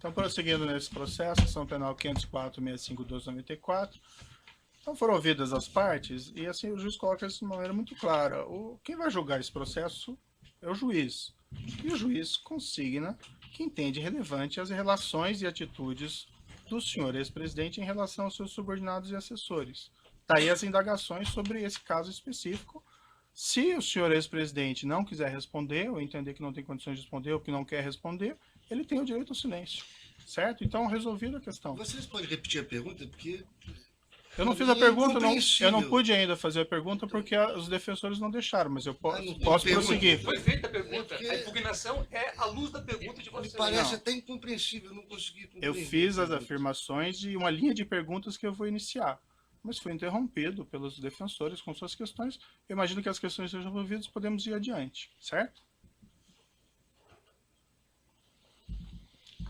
Então, prosseguindo nesse processo, ação penal 504.65.1294, então foram ouvidas as partes e assim o juiz coloca isso de uma maneira muito clara. Quem vai julgar esse processo é o juiz. E o juiz consigna que entende relevante as relações e atitudes do senhor ex-presidente em relação aos seus subordinados e assessores. Daí as indagações sobre esse caso específico. Se o senhor ex-presidente não quiser responder, ou entender que não tem condições de responder, ou que não quer responder, ele tem o direito ao silêncio. Certo? Então, resolvida a questão. Vocês podem repetir a pergunta? Porque eu não fiz a pergunta, eu não pude ainda fazer a pergunta porque os defensores não deixaram, mas eu posso prosseguir. Foi feita a pergunta, a impugnação é à luz da pergunta de vocês. Me parece até incompreensível, eu não consegui compreender. Eu fiz as afirmações de uma linha de perguntas que eu vou iniciar, mas foi interrompido pelos defensores com suas questões. Eu imagino que as questões sejam resolvidas, podemos ir adiante, certo?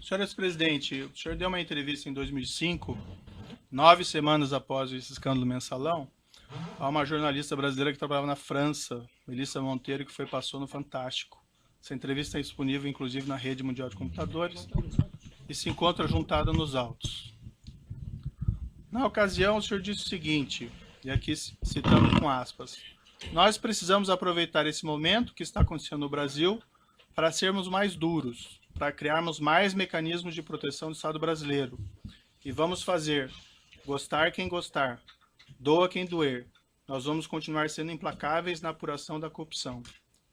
Senhor ex-presidente, o senhor deu uma entrevista em 2005, 9 semanas após esse escândalo mensalão, a uma jornalista brasileira que trabalhava na França, Melissa Monteiro, que passou no Fantástico. Essa entrevista é disponível, inclusive, na Rede Mundial de Computadores e se encontra juntada nos autos. Na ocasião, o senhor disse o seguinte, e aqui citando com aspas, nós precisamos aproveitar esse momento que está acontecendo no Brasil para sermos mais duros, para criarmos mais mecanismos de proteção do Estado brasileiro. E vamos fazer, gostar quem gostar, doa quem doer. Nós vamos continuar sendo implacáveis na apuração da corrupção.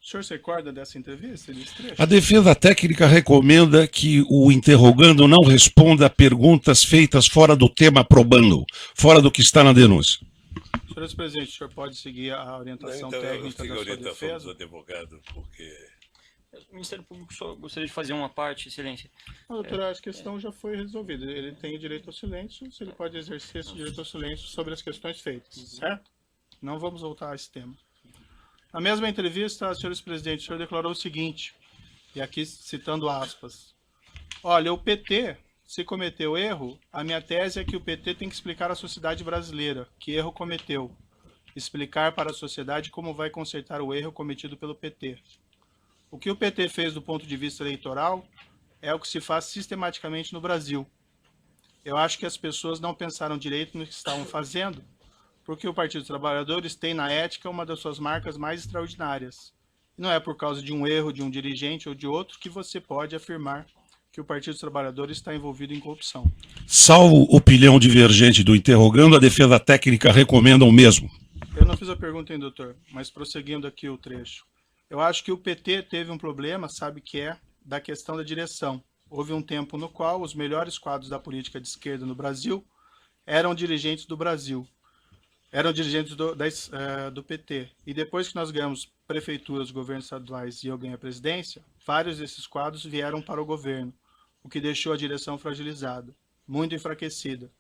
O senhor se recorda dessa entrevista, desse trecho? A defesa técnica recomenda que o interrogando não responda a perguntas feitas fora do tema probando, fora do que está na denúncia. Senhor presidente, o senhor pode seguir a orientação técnica da sua defesa? Do advogado, porque... O Ministério Público só gostaria de fazer uma parte, excelência. Doutora, a questão já foi resolvida. Ele tem o direito ao silêncio, se ele pode exercer esse direito ao silêncio sobre as questões feitas, certo? Não vamos voltar a esse tema. Na mesma entrevista, senhor presidente, o senhor declarou o seguinte, e aqui citando aspas, olha, o PT, se cometeu erro, a minha tese é que o PT tem que explicar à sociedade brasileira que erro cometeu, explicar para a sociedade como vai consertar o erro cometido pelo PT. O que o PT fez do ponto de vista eleitoral é o que se faz sistematicamente no Brasil. Eu acho que as pessoas não pensaram direito no que estavam fazendo, porque o Partido dos Trabalhadores tem na ética uma das suas marcas mais extraordinárias. E não é por causa de um erro de um dirigente ou de outro que você pode afirmar que o Partido dos Trabalhadores está envolvido em corrupção. Salvo opinião divergente do interrogando, a defesa técnica recomenda o mesmo. Eu não fiz a pergunta, hein, doutor, mas prosseguindo aqui o trecho. Eu acho que o PT teve um problema, sabe que é, da questão da direção. Houve um tempo no qual os melhores quadros da política de esquerda no Brasil eram dirigentes do Brasil, eram dirigentes do PT. E depois que nós ganhamos prefeituras, governos estaduais e eu ganhei a presidência, vários desses quadros vieram para o governo, o que deixou a direção fragilizada, muito enfraquecida.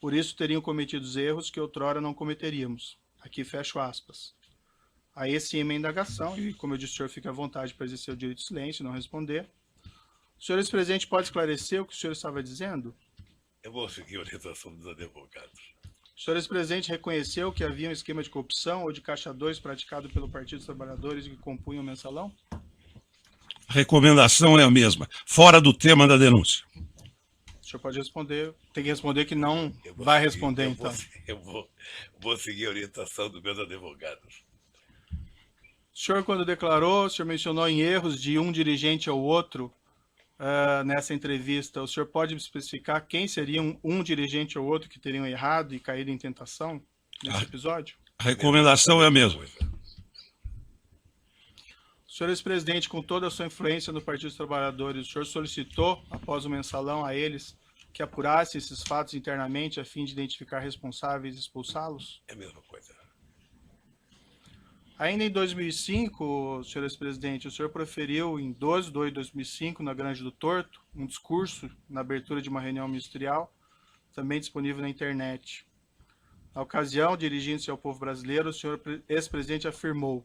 Por isso teriam cometido os erros que outrora não cometeríamos. Aqui fecho aspas. Aí sim, uma indagação, e como eu disse, o senhor fica à vontade para exercer o direito de silêncio e não responder. O senhor ex-presidente pode esclarecer o que o senhor estava dizendo? Eu vou seguir a orientação dos advogados. O senhor ex-presidente reconheceu que havia um esquema de corrupção ou de caixa 2 praticado pelo Partido dos Trabalhadores que compunha o mensalão? A recomendação é a mesma, fora do tema da denúncia. O senhor pode responder, tem que responder que não vai responder, então. Eu vou seguir a orientação dos meus advogados. O senhor, quando declarou, o senhor mencionou em erros de um dirigente ou outro nessa entrevista. O senhor pode especificar quem seria um dirigente ou outro que teriam errado e caído em tentação nesse episódio? A recomendação é a mesma. O senhor ex-presidente, com toda a sua influência no Partido dos Trabalhadores, o senhor solicitou, após o mensalão, a eles que apurasse esses fatos internamente a fim de identificar responsáveis e expulsá-los? É a mesma coisa. Ainda em 2005, senhor ex-presidente, o senhor proferiu em 12 de 2 de 2005, na Grande do Torto, um discurso na abertura de uma reunião ministerial, também disponível na internet. Na ocasião, dirigindo-se ao povo brasileiro, o senhor ex-presidente afirmou,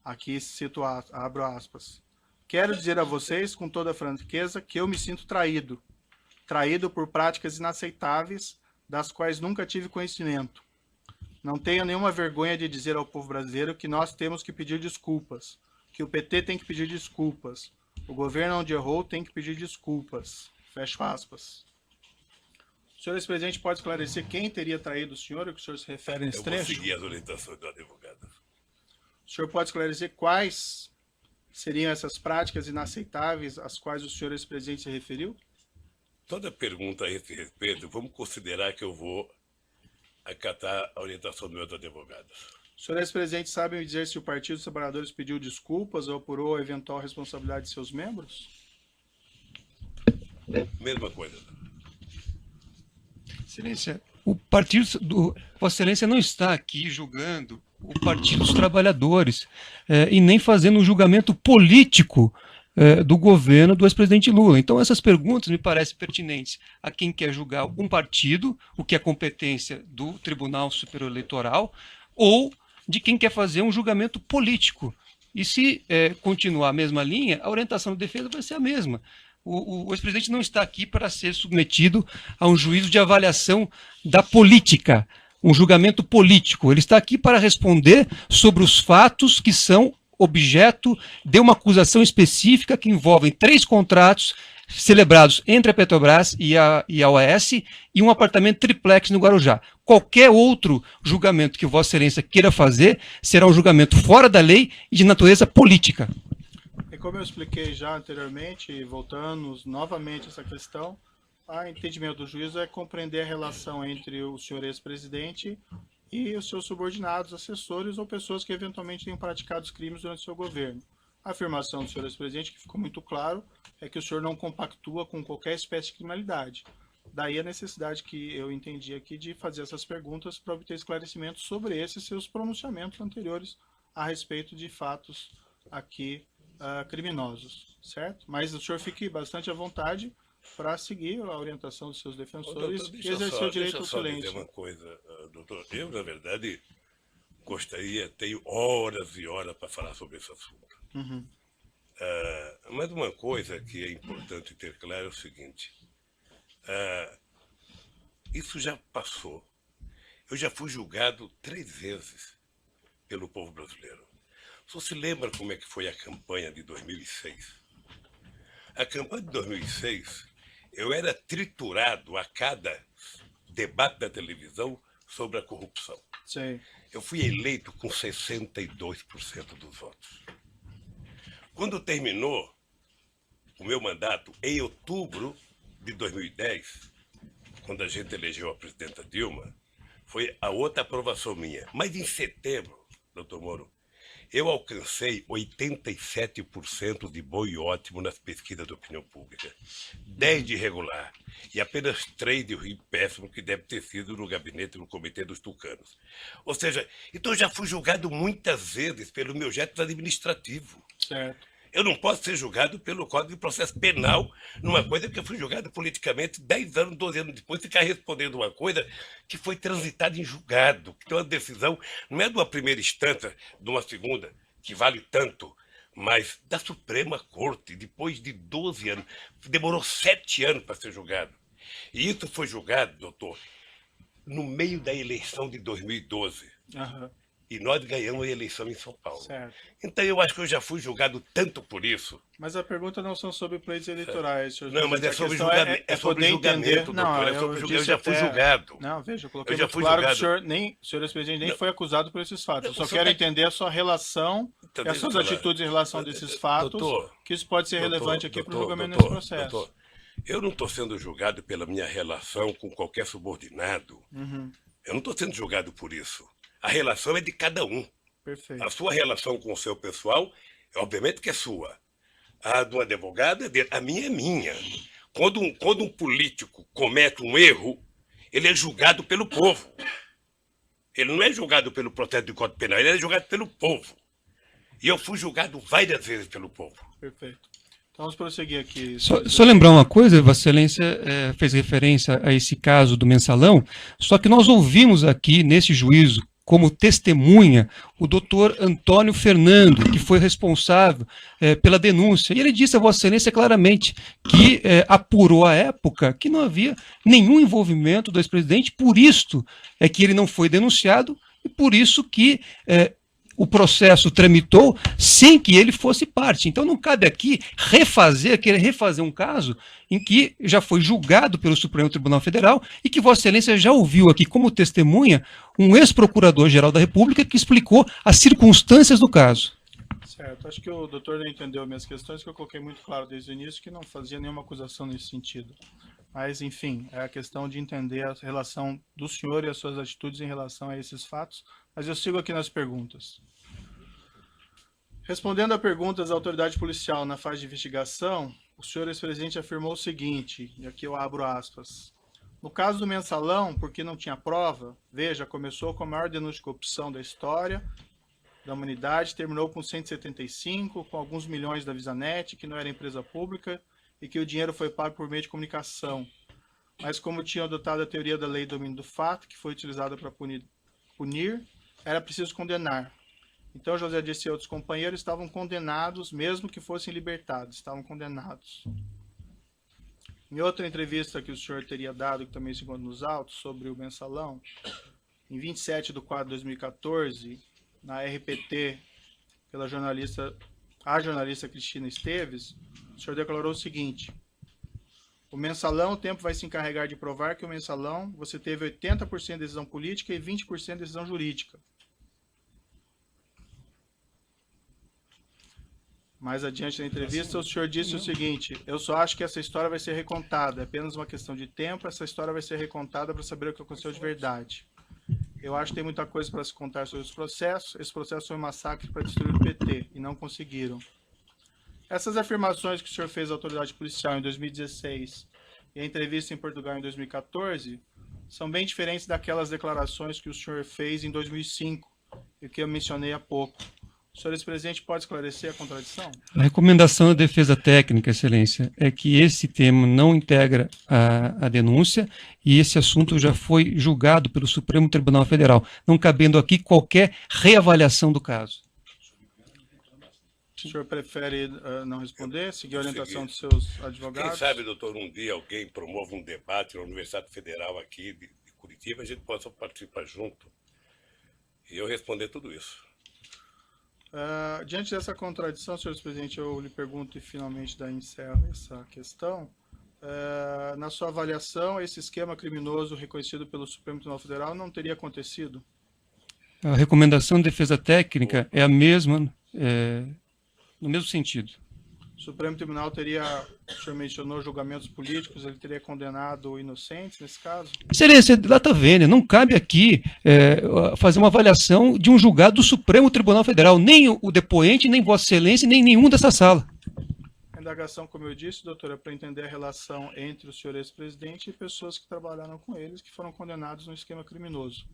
aqui cito, abro aspas, quero dizer a vocês, com toda a franqueza, que eu me sinto traído por práticas inaceitáveis, das quais nunca tive conhecimento. Não tenho nenhuma vergonha de dizer ao povo brasileiro que nós temos que pedir desculpas, que o PT tem que pedir desculpas, O governo onde errou tem que pedir desculpas. Fecho aspas. O senhor ex-presidente pode esclarecer quem teria traído o senhor, o que o senhor se refere nesse Eu vou trecho? seguir as orientações do advogado. O senhor pode esclarecer quais seriam essas práticas inaceitáveis às quais o senhor ex-presidente se referiu? Toda pergunta a esse respeito, vamos considerar que eu vou acatar a orientação dos meus advogados. O senhor ex-presidente sabe me dizer se o Partido dos Trabalhadores pediu desculpas ou apurou a eventual responsabilidade de seus membros? Mesma coisa. Excelência, o partido do Vossa Excelência não está aqui julgando o Partido dos Trabalhadores e nem fazendo um julgamento político do governo do ex-presidente Lula. Então essas perguntas me parecem pertinentes a quem quer julgar um partido, o que é competência do Tribunal Superior Eleitoral, ou de quem quer fazer um julgamento político. E se continuar a mesma linha, a orientação de defesa vai ser a mesma. O ex-presidente não está aqui para ser submetido a um juízo de avaliação da política, um julgamento político. Ele está aqui para responder sobre os fatos que são objeto de uma acusação específica que envolvem 3 contratos celebrados entre a Petrobras e a OAS e um apartamento triplex no Guarujá. Qualquer outro julgamento que Vossa Excelência queira fazer será um julgamento fora da lei e de natureza política. E como eu expliquei já anteriormente, voltando novamente a essa questão, o entendimento do juízo é compreender a relação entre o senhor ex-presidente e os seus subordinados, assessores ou pessoas que eventualmente tenham praticado os crimes durante o seu governo. A afirmação do senhor ex-presidente, que ficou muito claro, é que o senhor não compactua com qualquer espécie de criminalidade. Daí a necessidade que eu entendi aqui de fazer essas perguntas para obter esclarecimento sobre esses seus pronunciamentos anteriores a respeito de fatos aqui criminosos, certo? Mas o senhor fique bastante à vontade para seguir a orientação dos seus defensores e exercer o direito ao silêncio. Deixa eu só dizer uma coisa, doutor. Eu, na verdade, gostaria, tenho horas e horas para falar sobre esse assunto. Uhum. Mas uma coisa que é importante ter claro é o seguinte. Isso já passou. Eu já fui julgado 3 vezes pelo povo brasileiro. Você se lembra como é que foi a campanha de 2006? A campanha de 2006, eu era triturado a cada debate da televisão sobre a corrupção. Sim. Eu fui eleito com 62% dos votos. Quando terminou o meu mandato, em outubro de 2010, quando a gente elegeu a presidenta Dilma, foi a outra aprovação minha. Mas em setembro, doutor Moro, eu alcancei 87% de bom e ótimo nas pesquisas de opinião pública. 10 de regular e apenas 3 de ruim péssimo, que deve ter sido no gabinete do Comitê dos Tucanos. Ou seja, então eu já fui julgado muitas vezes pelo meu jeito administrativo. Certo. Eu não posso ser julgado pelo Código de Processo Penal numa coisa que eu fui julgado politicamente 10 anos, 12 anos depois, ficar respondendo uma coisa que foi transitada em julgado, que tem uma decisão, não é de uma primeira instância, de uma segunda, que vale tanto, mas da Suprema Corte, depois de 12 anos. Demorou 7 anos para ser julgado. E isso foi julgado, doutor, no meio da eleição de 2012. Uhum. E nós ganhamos a eleição em São Paulo. Certo. Então eu acho que eu já fui julgado tanto por isso. Mas a pergunta não são sobre pleitos eleitorais, senhor. Não, mas é A sobre questão julgamento. É sobre poder julgamento, entender. doutor. Não, É sobre julgamento. Eu já fui até- julgado. Não, veja, eu coloquei Eu já muito fui claro que julgado. o senhor ex-presidente nem Não. foi acusado por esses fatos. Eu só Não, quero só- entender a sua relação Então, e as deixa suas eu falar. atitudes em relação a desses fatos, Doutor, que isso pode ser doutor, relevante aqui para o doutor, julgamento doutor, nesse processo. doutor, eu não estou sendo julgado pela minha relação com qualquer subordinado. Uhum, Eu não estou sendo julgado por isso. A relação é de cada um. perfeito. A sua relação com o seu pessoal, obviamente que é sua. A do advogado é dele. A minha é minha. Quando um político comete um erro, ele é julgado pelo povo. Ele não é julgado pelo processo de Código Penal, ele é julgado pelo povo. E eu fui julgado várias vezes pelo povo. Perfeito. Então vamos prosseguir aqui. Só lembrar uma coisa, Vossa Excelência fez referência a esse caso do mensalão, só que nós ouvimos aqui nesse juízo como testemunha o doutor Antônio Fernando, que foi responsável pela denúncia. E ele disse a Vossa Excelência claramente que apurou à época que não havia nenhum envolvimento do ex-presidente, por isto é que ele não foi denunciado e por isso que o processo tramitou sem que ele fosse parte. Então não cabe aqui querer refazer um caso em que já foi julgado pelo Supremo Tribunal Federal e que Vossa Excelência já ouviu aqui como testemunha um ex-procurador-geral da República que explicou as circunstâncias do caso. Certo, acho que o doutor não entendeu minhas questões, que eu coloquei muito claro desde o início que não fazia nenhuma acusação nesse sentido. Mas, enfim, é a questão de entender a relação do senhor e as suas atitudes em relação a esses fatos. Mas eu sigo aqui nas perguntas. Respondendo a perguntas da autoridade policial na fase de investigação, o senhor ex-presidente afirmou o seguinte, e aqui eu abro aspas. No caso do mensalão, porque não tinha prova, veja, começou com a maior denúncia de corrupção da história da humanidade, terminou com 175, com alguns milhões da Visanet, que não era empresa pública, e que o dinheiro foi pago por meio de comunicação. Mas como tinham adotado a teoria da lei do domínio do fato, que foi utilizada para punir, era preciso condenar. Então José Dirceu e outros companheiros estavam condenados, mesmo que fossem libertados, estavam condenados. Em outra entrevista que o senhor teria dado, que também se encontra nos autos, sobre o mensalão, em 27/4 de 2014, na RPT, pela jornalista Cristina Esteves, o senhor declarou o seguinte: o mensalão, o tempo vai se encarregar de provar que o mensalão você teve 80% de decisão política e 20% de decisão jurídica. Mais adiante na entrevista, o senhor disse o seguinte: eu só acho que essa história vai ser recontada, é apenas uma questão de tempo, essa história vai ser recontada para saber o que aconteceu de verdade. Eu acho que tem muita coisa para se contar sobre os processos. Esse processo foi um massacre para destruir o PT, e não conseguiram. Essas afirmações que o senhor fez à autoridade policial em 2016 e a entrevista em Portugal em 2014 são bem diferentes daquelas declarações que o senhor fez em 2005 e que eu mencionei há pouco. O senhor ex-presidente pode esclarecer a contradição? A recomendação da defesa técnica, Excelência, é que esse tema não integra a denúncia e esse assunto já foi julgado pelo Supremo Tribunal Federal, não cabendo aqui qualquer reavaliação do caso. O senhor prefere não responder, seguir a orientação dos seus advogados? Quem sabe, doutor, um dia alguém promove um debate na Universidade Federal aqui de Curitiba, a gente possa participar junto e eu responder tudo isso. Diante dessa contradição, senhor presidente, eu lhe pergunto e finalmente daí encerro essa questão. Na sua avaliação, esse esquema criminoso reconhecido pelo Supremo Tribunal Federal não teria acontecido? A recomendação de defesa técnica é a mesma, no mesmo sentido. O Supremo Tribunal teria, o senhor mencionou julgamentos políticos, ele teria condenado inocentes nesse caso? Excelência, data vênia, não cabe aqui fazer uma avaliação de um julgado do Supremo Tribunal Federal, nem o depoente, nem Vossa Excelência, nem nenhum dessa sala. A indagação, como eu disse, doutora, é para entender a relação entre o senhor ex-presidente e pessoas que trabalharam com eles, que foram condenados no esquema criminoso.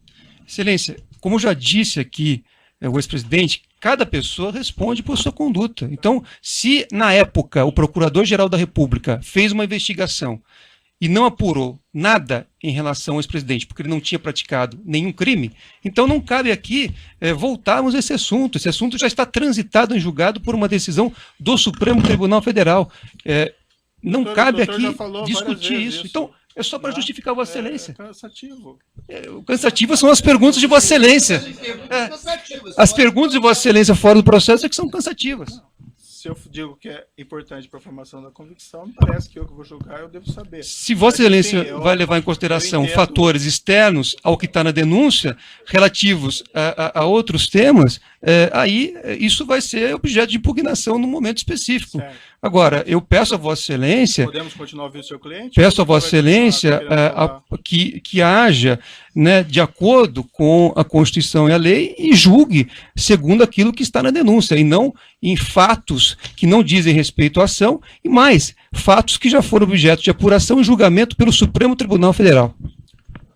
Excelência, como já disse aqui o ex-presidente, cada pessoa responde por sua conduta. Então, se na época o Procurador-Geral da República fez uma investigação e não apurou nada em relação ao ex-presidente, porque ele não tinha praticado nenhum crime, então não cabe aqui voltarmos a esse assunto. Esse assunto já está transitado em julgado por uma decisão do Supremo Tribunal Federal. Não cabe aqui discutir isso. Então, é só para justificar Vossa Excelência. É cansativo. Cansativas são as perguntas de Vossa Excelência. As perguntas de Vossa Excelência fora do processo é que são cansativas. Se eu digo que é importante para a formação da convicção, me parece que eu que vou julgar, eu devo saber. Se Vossa Excelência vai levar em consideração fatores externos ao que está na denúncia, relativos a outros temas, aí isso vai ser objeto de impugnação num momento específico. Certo. Agora, eu peço a Vossa Excelência... Podemos continuar ouvindo o seu cliente? Peço a Vossa Excelência que haja, né, de acordo com a Constituição e a lei e julgue segundo aquilo que está na denúncia, e não em fatos que não dizem respeito à ação, e mais, fatos que já foram objeto de apuração e julgamento pelo Supremo Tribunal Federal.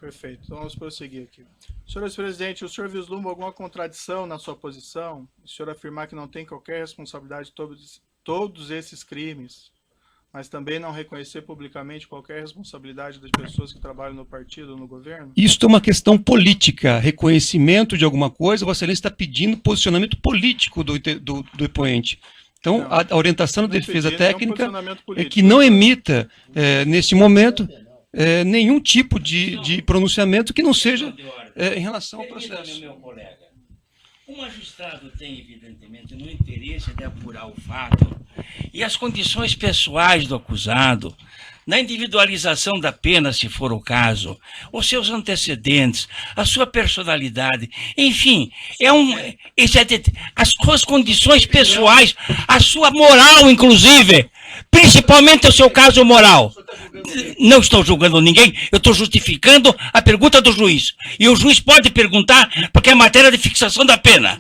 Perfeito, então vamos prosseguir aqui. Senhor ex-presidente, o senhor vislumbra alguma contradição na sua posição? O senhor afirmar que não tem qualquer responsabilidade de todos esses crimes, mas também não reconhecer publicamente qualquer responsabilidade das pessoas que trabalham no partido, no governo? Isso é uma questão política, reconhecimento de alguma coisa. Vossa Excelência está pedindo posicionamento político do depoente. Então, não, a orientação da defesa técnica é que não emita, neste momento, nenhum tipo de pronunciamento que não seja em relação ao processo. O magistrado tem, evidentemente, no interesse de apurar o fato e as condições pessoais do acusado, na individualização da pena, se for o caso, os seus antecedentes, a sua personalidade, enfim, as suas condições pessoais, a sua moral, inclusive, principalmente o seu caso moral. Não estou julgando ninguém, eu estou justificando a pergunta do juiz. E o juiz pode perguntar, porque é matéria de fixação da pena.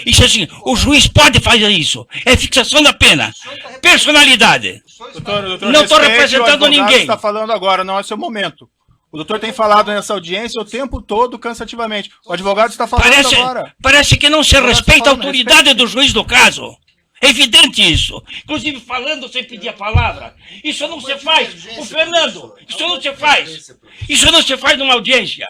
Isso assim, o juiz pode fazer isso. É fixação da pena. Personalidade. Doutor, Não estou representando o advogado ninguém. está falando agora, não é seu momento. O doutor tem falado nessa audiência o tempo todo, cansativamente. O advogado está falando agora. Parece que não se Agora respeita a tá falando, autoridade do juiz do caso. É evidente isso. Inclusive falando sem pedir a palavra. Isso não se faz. O Fernando, isso não se faz. Isso não se faz numa audiência.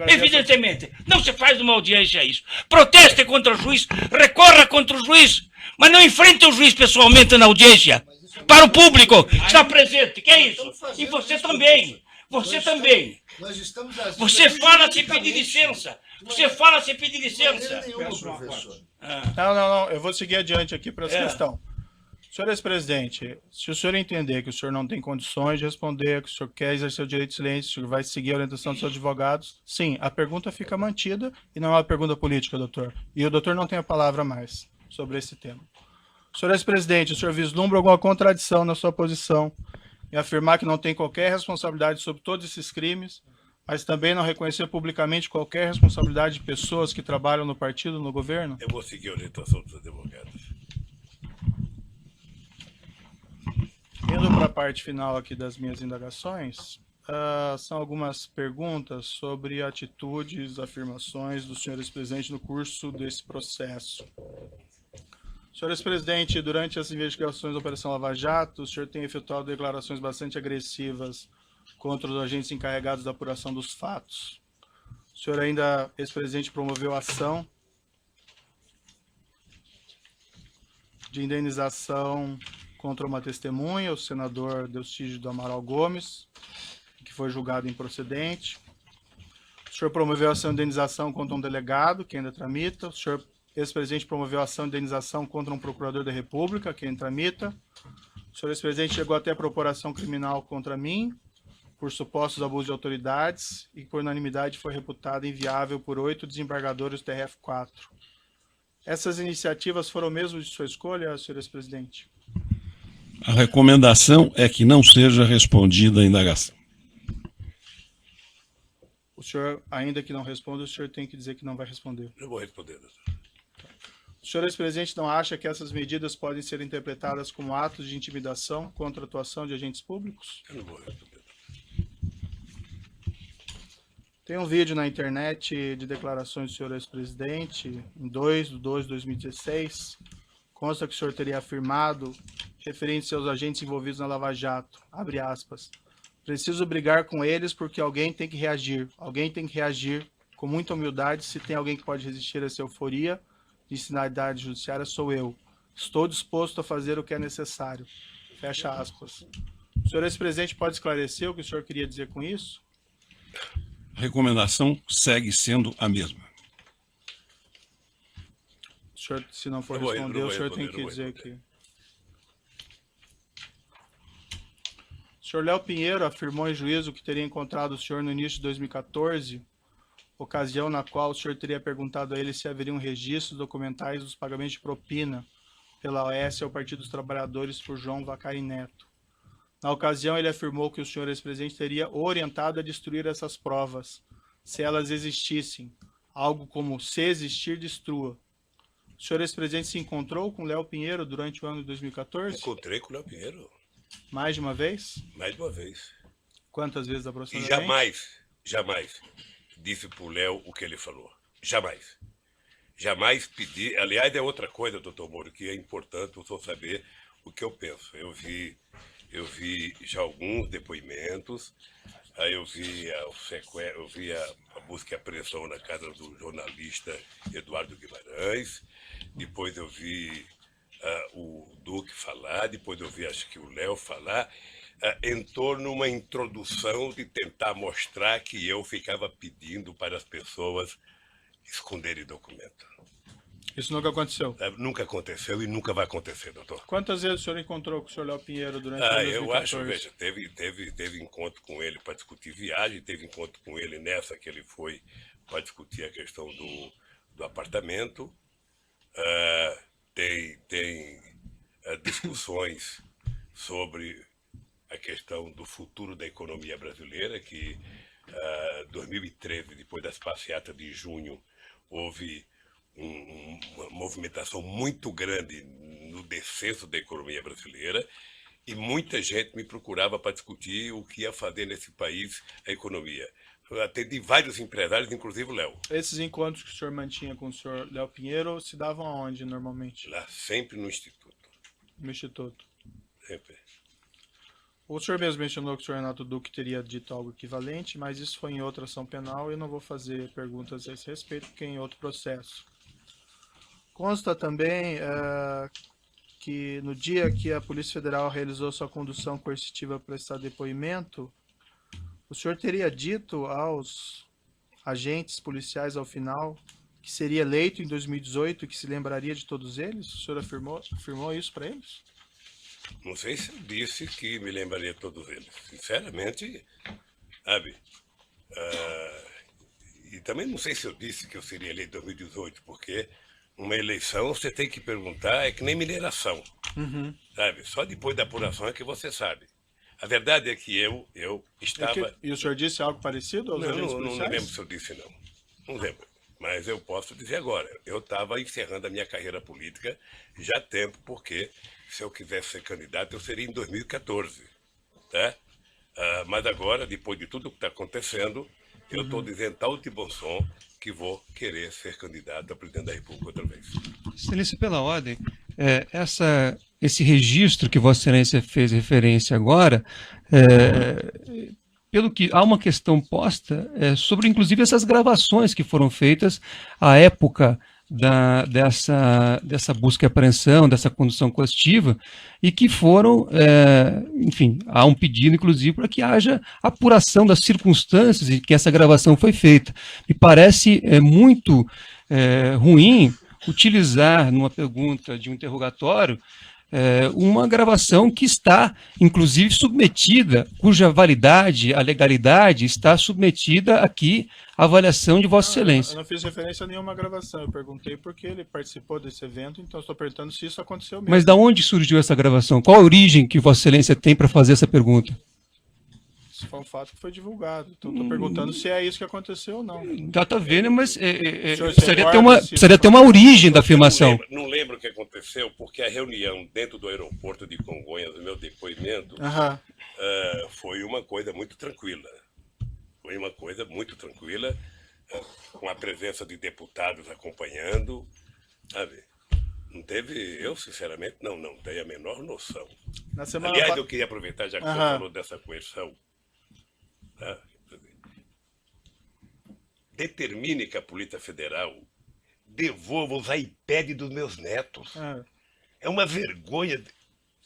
Evidentemente. Não se faz numa audiência isso. Proteste contra o juiz, recorra contra o juiz, mas não enfrente o juiz pessoalmente na audiência. Para o público que está presente. Que é isso? E você também. Você também. Nós estamos agindo Você fala sem pedir juridicamente. licença. Você fala sem pedir licença. Nenhuma, professor. Não, eu vou seguir adiante aqui para essa questão. Senhor ex-presidente, se o senhor entender que o senhor não tem condições de responder, que o senhor quer exercer o direito de silêncio, o senhor vai seguir a orientação dos seus advogados, sim, a pergunta fica mantida e não é uma pergunta política, doutor. E o doutor não tem a palavra mais sobre esse tema. Senhor ex-presidente, o senhor vislumbra alguma contradição na sua posição em afirmar que não tem qualquer responsabilidade sobre todos esses crimes, mas também não reconhecer publicamente qualquer responsabilidade de pessoas que trabalham no partido, no governo? Eu vou seguir a orientação dos advogados. Indo para a parte final aqui das minhas indagações, são algumas perguntas sobre atitudes, afirmações do senhor ex-presidente no curso desse processo. Senhor ex-presidente, durante as investigações da Operação Lava Jato, o senhor tem efetuado declarações bastante agressivas contra os agentes encarregados da apuração dos fatos. O senhor ainda, ex-presidente, promoveu ação de indenização contra uma testemunha, o senador Deustígio do Amaral Gomes, que foi julgado improcedente. O senhor promoveu ação de indenização contra um delegado, que ainda tramita. O senhor, ex-presidente, promoveu ação de indenização contra um procurador da República, que ainda tramita. O senhor, ex-presidente, chegou até a propor ação criminal contra mim, por supostos abusos de autoridades, e por unanimidade foi reputada inviável por 8 desembargadores do TRF4. Essas iniciativas foram mesmo de sua escolha, senhor ex-presidente? A recomendação é que não seja respondida a indagação. O senhor, ainda que não responda, o senhor tem que dizer que não vai responder. Eu vou responder, doutor. O senhor, ex-presidente, não acha que essas medidas podem ser interpretadas como atos de intimidação contra a atuação de agentes públicos? Eu não vou responder. Tem um vídeo na internet de declarações do senhor ex-presidente, em 2/2/2016, consta que o senhor teria afirmado, referente aos agentes envolvidos na Lava Jato, abre aspas, preciso brigar com eles porque alguém tem que reagir com muita humildade, se tem alguém que pode resistir a essa euforia de sinalidade judiciária, sou eu. Estou disposto a fazer o que é necessário. Fecha aspas. O senhor ex-presidente pode esclarecer o que o senhor queria dizer com isso? A recomendação segue sendo a mesma. O senhor, se não for Não vou responder, o senhor responder, tem que não vou dizer responder. que... O senhor Léo Pinheiro afirmou em juízo que teria encontrado o senhor no início de 2014, ocasião na qual o senhor teria perguntado a ele se haveria um registro documentais dos pagamentos de propina pela OAS ao Partido dos Trabalhadores por João Vacari Neto. Na ocasião, ele afirmou que o senhor ex-presidente teria orientado a destruir essas provas, se elas existissem, algo como se existir, destrua. O senhor ex-presidente se encontrou com Léo Pinheiro durante o ano de 2014? Encontrei com o Léo Pinheiro Mais de uma vez? mais de uma vez. Quantas vezes E aproximadamente? jamais disse pro Léo o que ele falou. Jamais. Jamais pedi. Aliás, é outra coisa, doutor Moro, que é importante o senhor saber o que eu penso. Eu vi já alguns depoimentos, aí eu vi a busca e apreensão na casa do jornalista Eduardo Guimarães, depois eu vi o Duque falar, depois eu vi, acho que o Léo falar, em torno de uma introdução de tentar mostrar que eu ficava pedindo para as pessoas esconderem documento. Isso nunca aconteceu. Nunca aconteceu e nunca vai acontecer, doutor. Quantas vezes o senhor encontrou com o senhor Léo Pinheiro durante o Ah, ano de eu 2014? acho, veja, teve encontro com ele para discutir viagem, teve encontro com ele nessa que ele foi para discutir a questão do apartamento. Tem discussões sobre a questão do futuro da economia brasileira, que 2013, depois das passeatas de junho, houve uma movimentação muito grande no descenso da economia brasileira e muita gente me procurava para discutir o que ia fazer nesse país a economia. Eu atendi vários empresários, inclusive o Léo. Esses encontros que o senhor mantinha com o senhor Léo Pinheiro se davam aonde, normalmente? Lá, sempre no Instituto. No Instituto. Sempre. O senhor mesmo mencionou que o senhor Renato Duque teria dito algo equivalente, mas isso foi em outra ação penal e eu não vou fazer perguntas a esse respeito, porque é em outro processo. Consta também que no dia que a Polícia Federal realizou sua condução coercitiva para prestar depoimento, o senhor teria dito aos agentes policiais ao final que seria eleito em 2018 e que se lembraria de todos eles? O senhor afirmou isso para eles? Não sei se eu disse que me lembraria de todos eles. Sinceramente, sabe? E também não sei se eu disse que eu seria eleito em 2018, porque uma eleição você tem que perguntar, é que nem mineração. Sabe? Só depois da apuração é que você sabe. A verdade é que eu estava... E o senhor disse algo parecido aos agentes Não policiais? lembro se eu disse não. Não lembro. Mas eu posso dizer agora. Eu estava encerrando a minha carreira política já há tempo, porque se eu quisesse ser candidato, eu seria em 2014. Tá? Mas agora, depois de tudo que está acontecendo, eu estou dizendo tal de bom som que vou querer ser candidato a presidente da República outra vez. Excelência, pela ordem, esse registro que Vossa Excelência fez referência agora, pelo que há uma questão posta sobre, inclusive, essas gravações que foram feitas à época dessa busca e apreensão, dessa condução coercitiva, e que foram, enfim, há um pedido, inclusive, para que haja apuração das circunstâncias em que essa gravação foi feita. Me parece muito ruim utilizar, numa pergunta de um interrogatório, uma gravação que está, inclusive, submetida, cuja validade, a legalidade, está submetida aqui à avaliação de Vossa Excelência. Eu não fiz referência a nenhuma gravação, eu perguntei porque ele participou desse evento, então estou perguntando se isso aconteceu mesmo. Mas de onde surgiu essa gravação? Qual a origem que Vossa Excelência tem para fazer essa pergunta? Isso foi um fato que foi divulgado, então estou perguntando se é isso que aconteceu ou não. Está vendo, mas senhor precisaria ter uma origem da afirmação. Não lembro o que aconteceu, porque a reunião dentro do aeroporto de Congonhas, o meu depoimento, foi uma coisa muito tranquila. Foi uma coisa muito tranquila, com a presença de deputados acompanhando, sabe? Não teve, eu sinceramente não tenho a menor noção. Na semana Aliás, eu queria aproveitar, já que você falou dessa coerção, tá? Determine que a Polícia Federal devolva os iPads dos meus netos. É uma vergonha.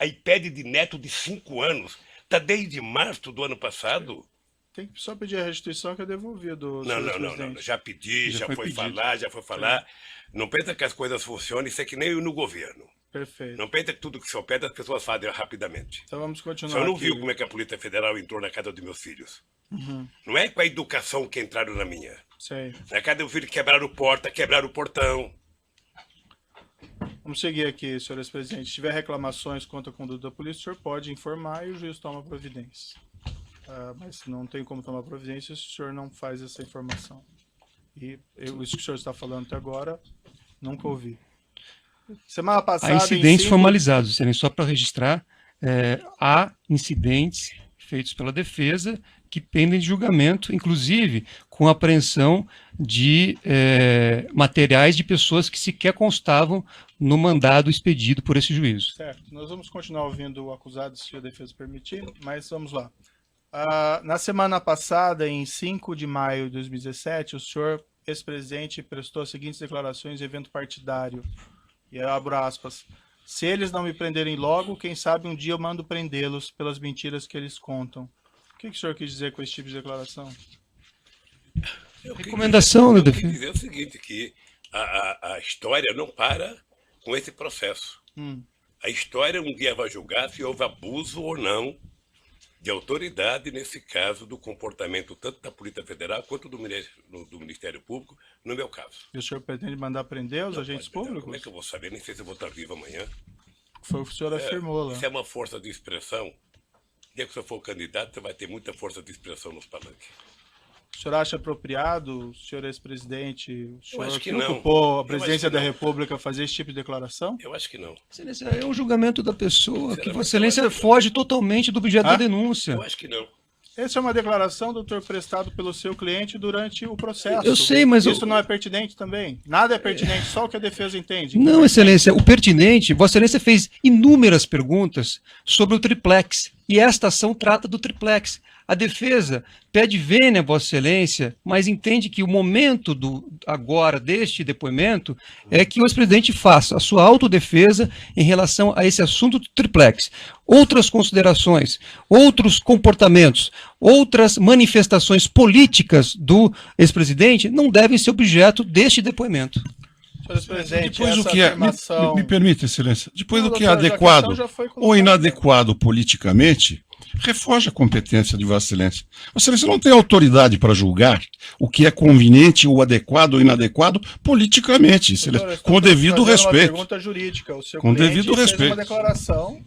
iPad de neto de 5 anos. Está desde março do ano passado. Tem que só pedir a restituição que é devolvido. Não. Já pedi, já foi falar. Não pensa que as coisas funcionam, isso é que nem no governo. Perfeito. Não pensa que tudo que se pede as pessoas fazem rapidamente. Então vamos continuar. Você não aqui. viu como é que a Polícia Federal entrou na casa dos meus filhos? Não é com a educação que entraram na minha. Sei. Na casa do filho quebraram porta, quebraram o portão. Vamos seguir aqui, senhores presidentes. Se tiver reclamações contra a conduta da polícia, o senhor pode informar e o juiz toma providência. Mas não tem como tomar providência se o senhor não faz essa informação. E isso que o senhor está falando até agora, nunca ouvi. Semana passada... Há incidentes formalizados, só para registrar, há incidentes feitos pela defesa que pendem de julgamento, inclusive com apreensão de materiais de pessoas que sequer constavam no mandado expedido por esse juízo. Certo. Nós vamos continuar ouvindo o acusado, se a defesa permitir, mas vamos lá. Na semana passada, em 5 de maio de 2017, o senhor, ex-presidente, prestou as seguintes declarações em evento partidário. E eu abro aspas. Se eles não me prenderem logo, quem sabe um dia eu mando prendê-los pelas mentiras que eles contam. O que o senhor quis dizer com esse tipo de declaração? Recomendação da defesa. defesa. Dizer o seguinte, que a história não para com esse processo. A história um dia vai julgar se houve abuso ou não de autoridade, nesse caso, do comportamento tanto da Polícia Federal quanto do Ministério Público, no meu caso. E o senhor pretende mandar prender os agentes públicos? Como é que eu vou saber? Nem sei se eu vou estar vivo amanhã. Foi o que o senhor afirmou lá. Isso é uma força de expressão. O dia que você for candidato, você vai ter muita força de expressão nos palanques. O senhor acha apropriado, o senhor ex-presidente, o senhor acho que que não. ocupou a Eu presidência acho que da não. República fazer esse tipo de declaração? Eu acho que não. Excelência, é um julgamento da pessoa que Sinceramente, Vossa Excelência eu acho que foge totalmente do objeto da denúncia. Eu acho que não. Essa é uma declaração, doutor, prestada pelo seu cliente durante o processo. Eu sei, mas isso não é pertinente também? Nada é pertinente, só o que a defesa entende. Não, Excelência, o pertinente, Vossa Excelência fez inúmeras perguntas sobre o triplex, e esta ação trata do triplex. A defesa pede vênia, Vossa Excelência, mas entende que o momento agora deste depoimento é que o ex-presidente faça a sua autodefesa em relação a esse assunto do triplex. Outras considerações, outros comportamentos, outras manifestações políticas do ex-presidente não devem ser objeto deste depoimento. Senhor presidente, Depois o essa que é, afirmação... me permite, Excelência, depois Não, o que é doutor, a adequado questão já foi ou colocada. inadequado politicamente, refoge a competência de Vossa Excelência. Vossa Excelência não tem autoridade para julgar o que é conveniente ou adequado ou inadequado politicamente, Excelência, Doutor, eu com o estou devido fazendo uma respeito. pergunta jurídica. O seu Com cliente devido fez respeito. uma declaração.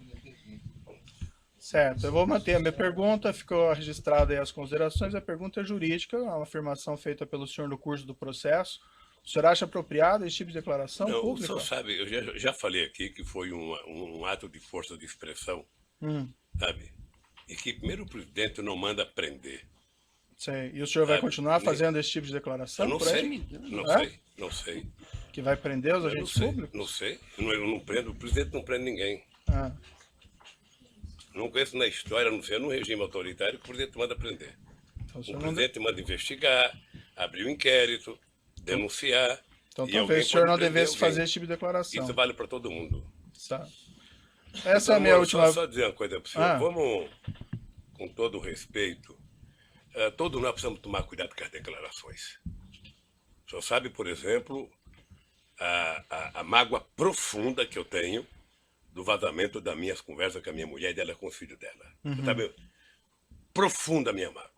Certo, eu vou manter a minha pergunta, ficou registrada aí as considerações. A pergunta é jurídica, é uma afirmação feita pelo senhor no curso do processo. O senhor acha apropriado esse tipo de declaração Não, o pública? senhor sabe, eu já falei aqui que foi um ato de força de expressão, sabe? E que primeiro o presidente não manda prender. Sei. E o senhor vai Sabe, continuar nem- fazendo esse tipo de declaração? Eu não por aí? sei, não É? sei, não sei. Que vai prender os Eu não agentes sei, públicos? não sei. Eu não prendo, o presidente não prende ninguém. Ah, Não conheço na história, não sei, num regime autoritário que o presidente manda prender. então o O senhor não... presidente manda investigar, abrir um inquérito, denunciar. Então e talvez alguém o senhor pode não prender devesse alguém. fazer esse tipo de declaração. Isso vale para todo mundo. Tá. Essa é a minha Amor, última... Só dizer uma coisa para o senhor. Ah. Vamos, com todo o respeito, todos nós precisamos tomar cuidado com as declarações. O senhor sabe, por exemplo, a mágoa profunda que eu tenho do vazamento das minhas conversas com a minha mulher e dela com o filho dela. Você sabe, profunda a minha mágoa.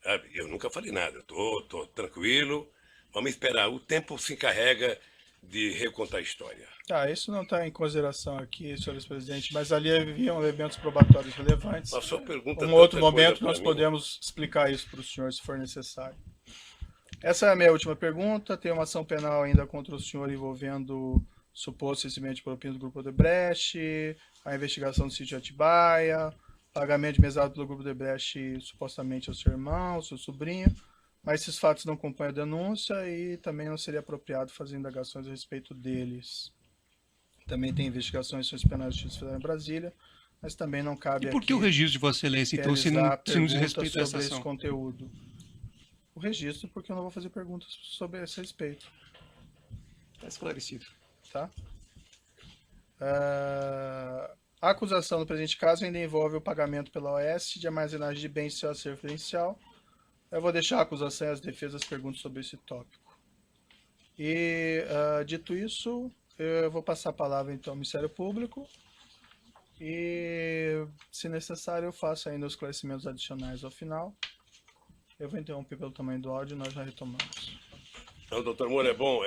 Sabe? Eu nunca falei nada, eu tô tranquilo, vamos esperar. O tempo se encarrega de recontar a história. Ah, isso não está em consideração aqui, senhor presidente, mas ali haviam elementos probatórios relevantes. A sua pergunta Um tanta outro coisa momento pra nós mim. podemos explicar isso para o senhor, se for necessário. Essa é a minha última pergunta. Tem uma ação penal ainda contra o senhor envolvendo suposto recebimento de propina do Grupo Odebrecht, a investigação do sítio Atibaia, pagamento de mesada pelo Grupo Odebrecht supostamente ao seu irmão, ao seu sobrinho, mas esses fatos não compõem a denúncia e também não seria apropriado fazer indagações a respeito deles. Também tem investigações sobre penais de justiça federal em Brasília, mas também não cabe E por que aqui o registro de Vossa Excelência, então, se realizar não diz perguntas respeito a essa sobre esse ação? conteúdo. O registro, porque eu não vou fazer perguntas sobre esse respeito, Está esclarecido. tá? A acusação no presente caso ainda envolve o pagamento pela OAS de armazenagem de bens de seu acervo credencial. Eu vou deixar a acusação e as defesas perguntas sobre esse tópico. E, dito isso, eu vou passar a palavra então ao Ministério Público e, se necessário, eu faço ainda os esclarecimentos adicionais ao final. Eu vou interromper pelo tamanho do áudio e nós já retomamos. Então, doutor Moura, é bom